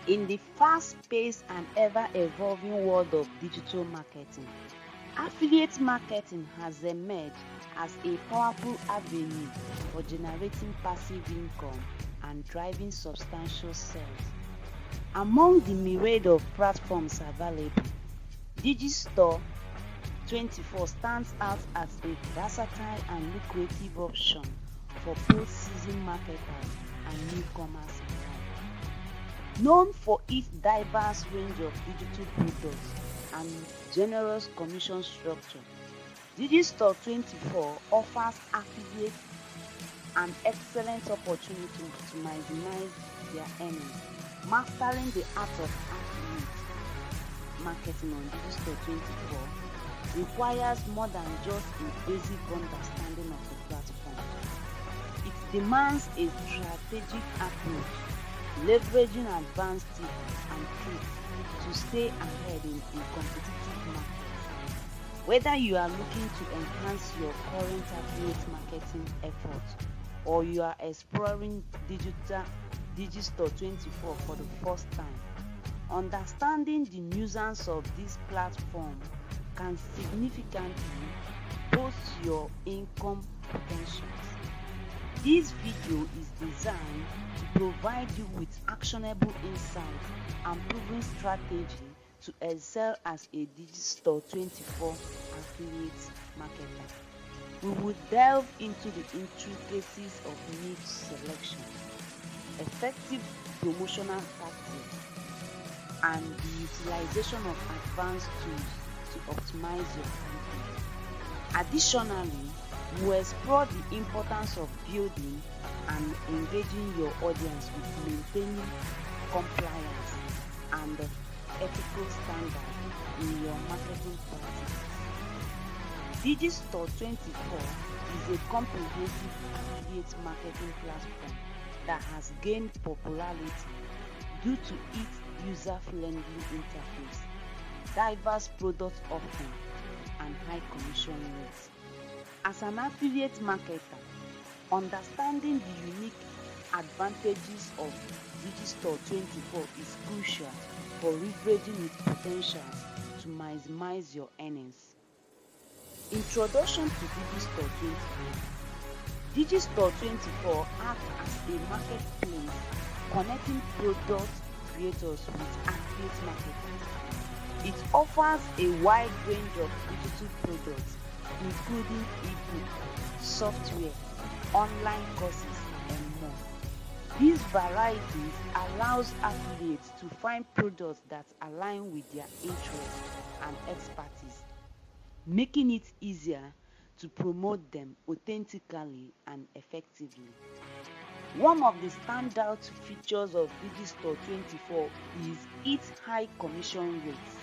In the fast-paced and ever-evolving world of digital marketing, affiliate marketing has emerged as a powerful avenue for generating passive income and driving substantial sales. Among the myriad of platforms available, Digistore24 stands out as a versatile and lucrative option for both seasoned marketers and newcomers alike. Known for its diverse range of digital products and generous commission structure, Digistore24 offers affiliates an excellent opportunity to maximize their earnings. Mastering the art of affiliate marketing on Digistore24 requires more than just a basic understanding of the platform. It demands a strategic approach, leveraging advanced tips and tricks to stay ahead in a competitive market. Whether you are looking to enhance your current affiliate marketing efforts or you are exploring Digistore24 for the first time, understanding the nuance of this platform can significantly boost your income potentials. This video is designed to provide you with actionable insights and proven strategy to excel as a Digistore24 affiliate marketer. We will delve into the intricacies of niche selection, effective promotional tactics, and the utilization of advanced tools to optimize your campaign. Additionally, we will explore the importance of building and engaging your audience with maintaining compliance and ethical standards in your marketing practices. Digistore24 is a comprehensive affiliate marketing platform that has gained popularity due to its user-friendly interface, diverse product offerings, and high commission rates. As an affiliate marketer, understanding the unique advantages of Digistore24 is crucial for leveraging its potentials to maximize your earnings. Introduction to Digistore24. Digistore24 acts as a marketplace connecting product creators with affiliate marketers. It offers a wide range of digital products, including ebook, software, online courses, and more. These varieties allows affiliates to find products that align with their interests and expertise, making it easier to promote them authentically and effectively. One of the standout features of Digistore24 is its high commission rates.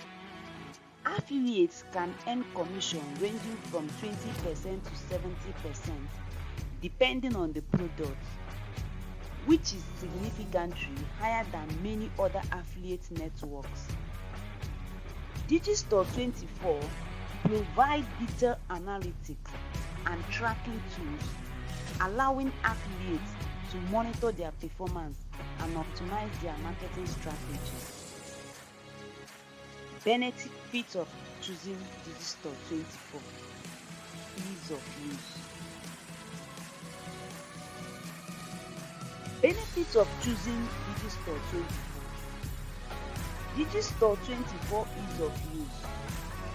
Affiliates can earn commission ranging from 20% to 70% depending on the product, which is significantly higher than many other affiliate networks. Digistore24 provides detailed analytics and tracking tools, allowing affiliates to monitor their performance and optimize their marketing strategies. Benefits of choosing Digistore24. Ease of use. Benefits of choosing Digistore24. Digistore24 ease of use.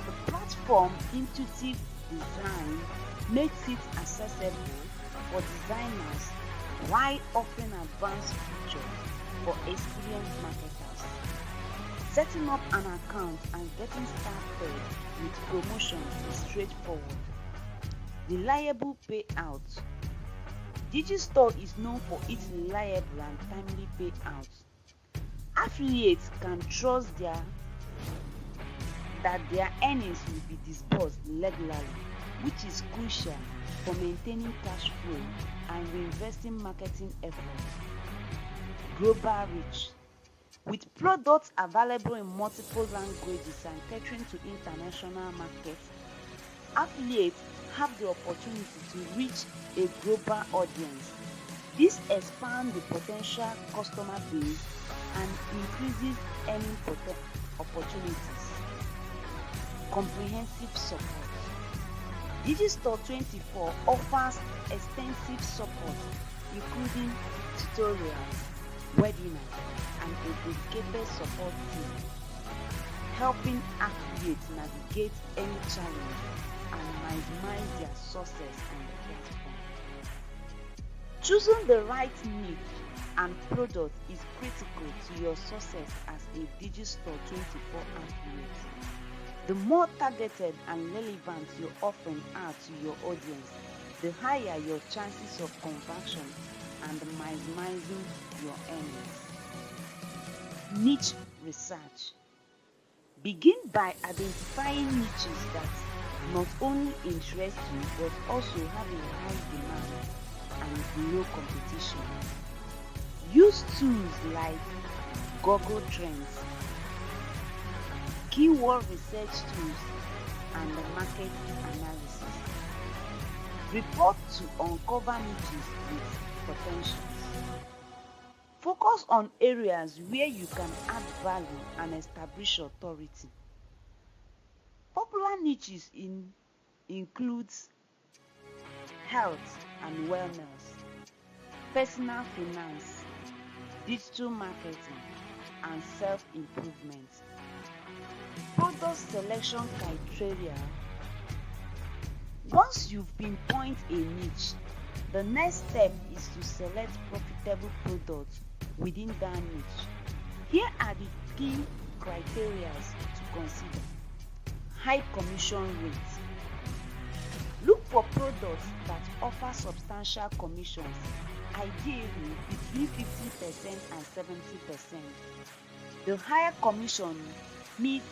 The platform intuitive design makes it accessible for designers while offering advanced features for experienced marketers. Setting up an account and getting started with promotions is straightforward. Reliable payouts. Digistore is known for its reliable and timely payouts. Affiliates can trust that their earnings will be disbursed regularly, which is crucial for maintaining cash flow and reinvesting marketing efforts. Global reach. With products available in multiple languages and catering to international markets, affiliates have the opportunity to reach a global audience. This expands the potential customer base and increases earning opportunities. Comprehensive support. Digistore 24 offers extensive support including tutorials, webinars, and a dedicated support team, helping affiliates navigate any challenge and maximize their success on the platform. Choosing the right niche and product is critical to your success as a Digistore 24 affiliate. The more targeted and relevant your offering are to your audience, the higher your chances of conversion and maximizing your earnings. Niche research. Begin by identifying niches that not only interest you but also have a high demand and low competition. Use tools like Google Trends, keyword research tools, and market analysis. Report to uncover niches with potentials. Focus on areas where you can add value and establish authority. Popular niches includes health and wellness, personal finance, digital marketing, and self-improvement. Product selection criteria. Once you've pinpointed a niche, the next step is to select profitable products within that niche. Here are the key criteria to consider. High commission rates. Look for products that offer substantial commissions, ideally between 50% and 70%. The higher commission means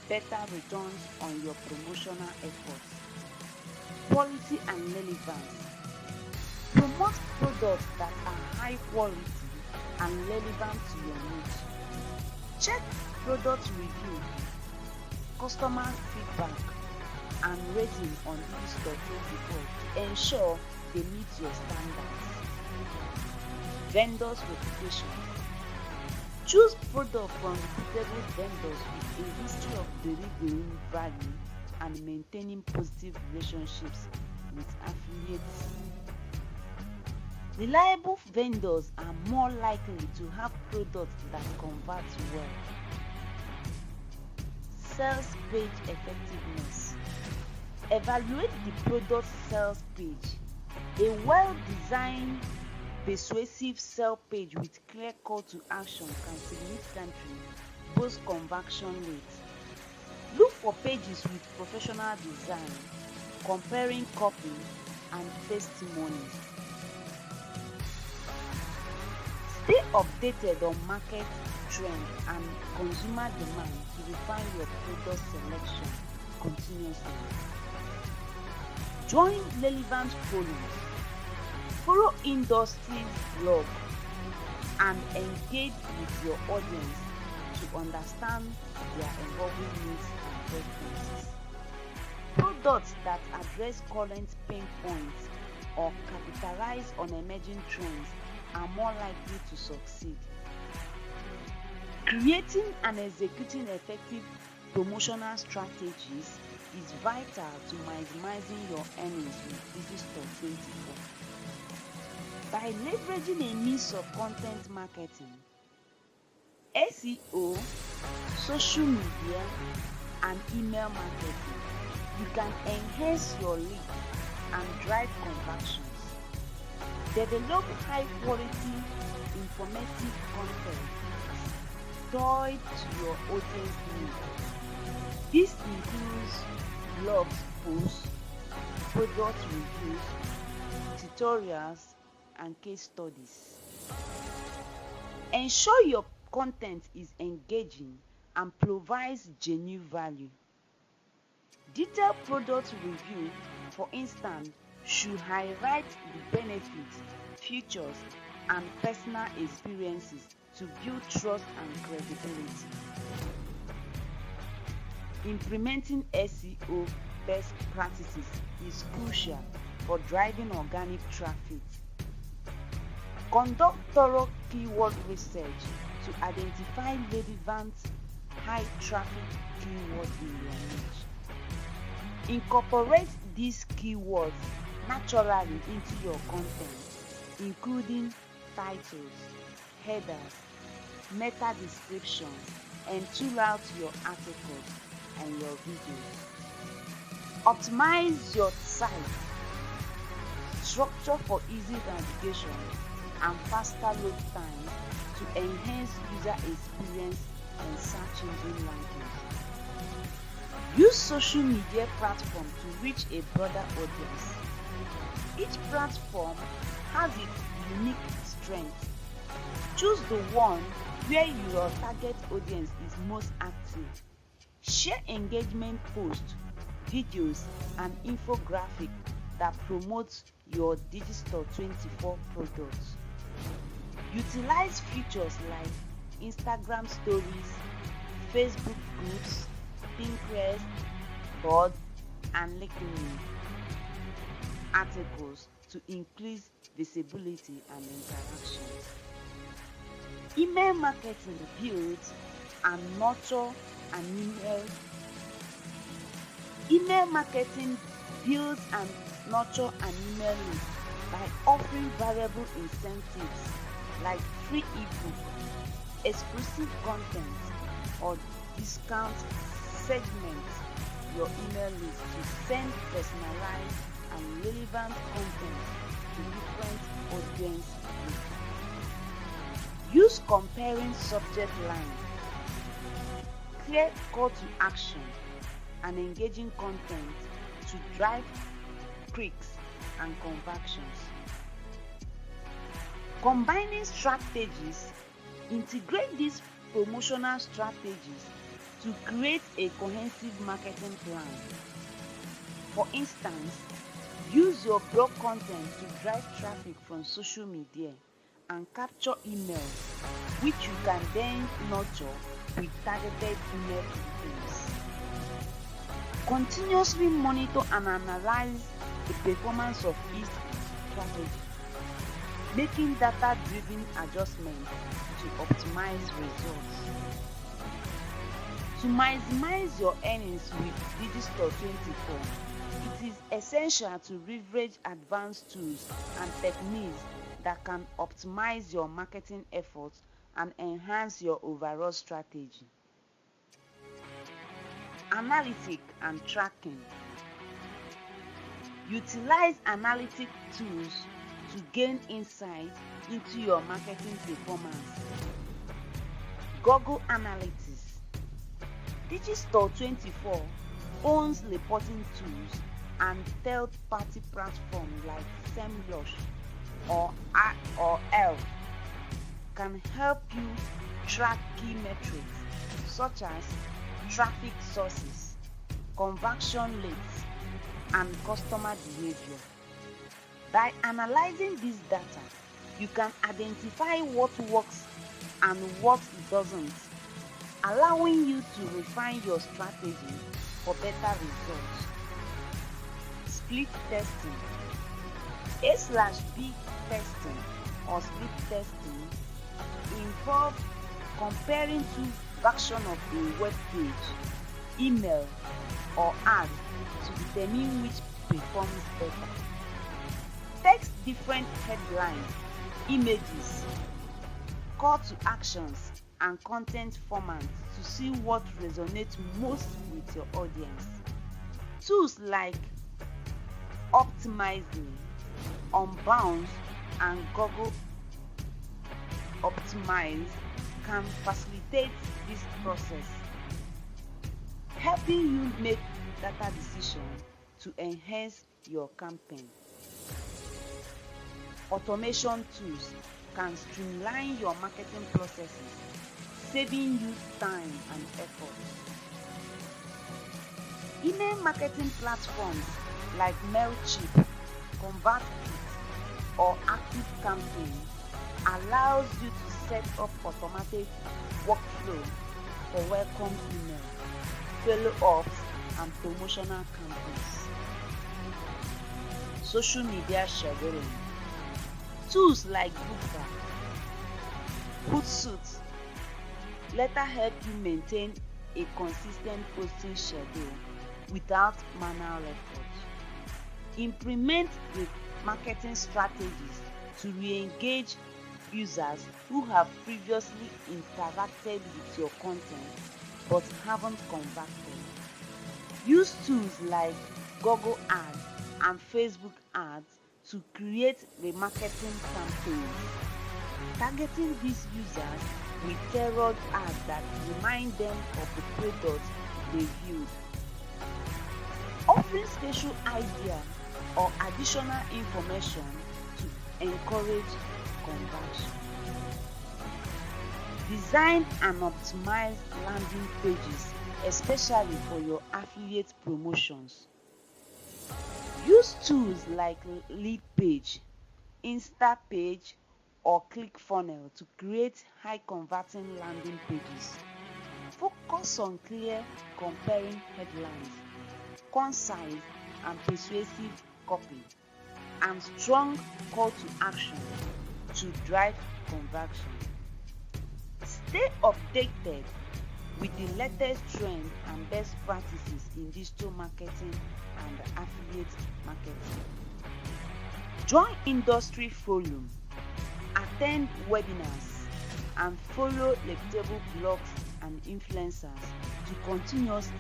better returns on your promotional efforts. Quality and relevance. Promote products that are high quality and relevant to your niche. Check product review, customer feedback, and rating on Digistore 24 to ensure they meet your standards. Vendors reputation. Choose products from reputable vendors with a history of delivering value and maintaining positive relationships with affiliates. Reliable vendors are more likely to have products that convert well. Sales page effectiveness. Evaluate the product sales page. A well-designed, persuasive sales page with clear call to action can significantly boost conversion rates. Look for pages with professional design, comparing copy and testimonies. Stay updated on market trends and consumer demand to refine your product selection continuously. Join relevant forums. Follow industry blogs and engage with your audience to understand their evolving needs and preferences. Products that address current pain points or capitalize on emerging trends are more likely to succeed. Creating and executing effective promotional strategies is vital to maximizing your earnings with Digistore 24. By leveraging a mix of content marketing, SEO, social media, and email marketing, you can enhance your lead and drive conversions. Develop high-quality, informative content tailored to your audience needs. This includes blog posts, product reviews, tutorials, and case studies. Ensure your content is engaging and provides genuine value. Detailed product review, for instance, should highlight the benefits, features, and personal experiences to build trust and credibility. Implementing SEO best practices is crucial for driving organic traffic. Conduct thorough keyword research to identify relevant high-traffic keywords in your niche. Incorporate these keywords naturally into your content, including titles, headers, meta descriptions, and throughout your articles and your videos. Optimize your site structure for easy navigation and faster load times to enhance user experience and search engine rankings. Use social media platforms to reach a broader audience. Each platform has its unique strengths. Choose the one where your target audience is most active. Share engagement posts, videos, and infographics that promote your Digital 24 products. Utilize features like Instagram stories, Facebook groups, Pinterest, boards, and LinkedIn articles to increase visibility and interactions. Email marketing builds and nurture an email. Email marketing builds and nurture an email list by offering variable incentives like free ebook, exclusive content, or discount segments your email list to send personalized and relevant content to different audience groups. Use comparing subject lines, clear call to action, and engaging content to drive clicks and conversions. Combining strategies, integrate these promotional strategies to create a cohesive marketing plan. For instance, use your blog content to drive traffic from social media and capture emails, which you can then nurture with targeted email campaigns. Continuously monitor and analyze the performance of each strategy, making data-driven adjustments to optimize results. To maximize your earnings with Digital 24, it is essential to leverage advanced tools and techniques that can optimize your marketing efforts and enhance your overall strategy. Analytics and tracking. Utilize analytic tools to gain insight into your marketing performance. Google Analytics. Digital 24 owns reporting tools and third-party platforms like SEMrush or ELF can help you track key metrics such as traffic sources, conversion rates, and customer behavior. By analyzing this data, you can identify what works and what doesn't, allowing you to refine your strategy for better results. Split testing. A/B testing or split testing involves comparing two versions of a web page, email, or ad to determine which performs better. Text different headlines, images, call to actions, and content formats to see what resonates most with your audience. Tools like Optimizely, Unbound, and Google Optimize can facilitate this process, helping you make data decisions to enhance your campaign. Automation tools can streamline your marketing processes, saving you time and effort. Email marketing platforms like MailChimp, ConvertKit, or ActiveCampaign allows you to set up automated workflow for welcome email, follow-ups, and promotional campaigns. Social media scheduling. Tools like Bookra, Hootsuite later help you maintain a consistent posting schedule without manual effort. Implement marketing strategies to re-engage users who have previously interacted with your content but haven't converted. Use tools like Google Ads and Facebook Ads to create remarketing campaigns, targeting these users with tailored ads that remind them of the product they viewed. Offering special ideas or additional information to encourage conversion. Design and optimize landing pages, especially for your affiliate promotions. Use tools like Leadpage, Instapage, or ClickFunnels to create high-converting landing pages. Focus on clear, comparing headlines, concise and persuasive copy, and strong call to action to drive conversion. Stay updated with the latest trends and best practices in digital marketing and affiliate marketing. Join industry forum, attend webinars, and follow reputable blogs and influencers to continuously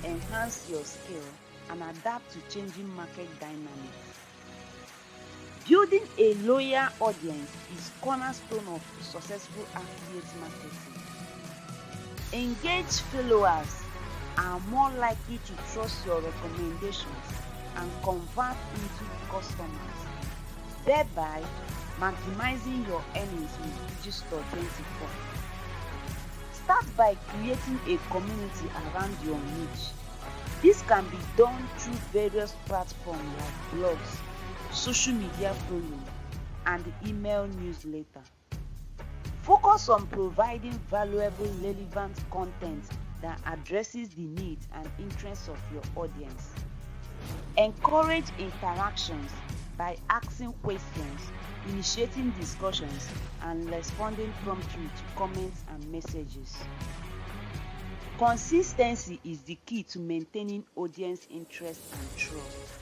enhance your skill and adapt to changing market dynamics. Building a loyal audience is cornerstone of successful affiliate marketing. Engaged followers are more likely to trust your recommendations and convert into customers, thereby maximizing your earnings with Digistore24. Start by creating a community around your niche. This can be done through various platforms like blogs, social media forums, and email newsletter. Focus on providing valuable, relevant content that addresses the needs and interests of your audience. Encourage interactions by asking questions, initiating discussions, and responding promptly to comments and messages. Consistency is the key to maintaining audience interest and trust.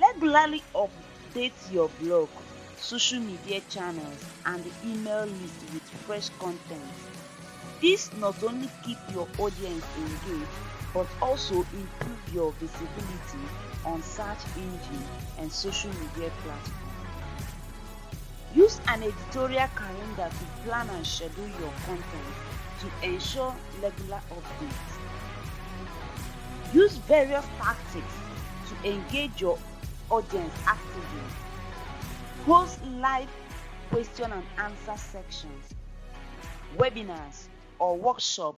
Regularly update your blog, social media channels, and email list with fresh content. This not only keeps your audience engaged, but also improve your visibility on search engine and social media platforms. Use an editorial calendar to plan and schedule your content to ensure regular updates. Use various tactics to engage your audience actively. Host live question and answer sections, webinars, or workshops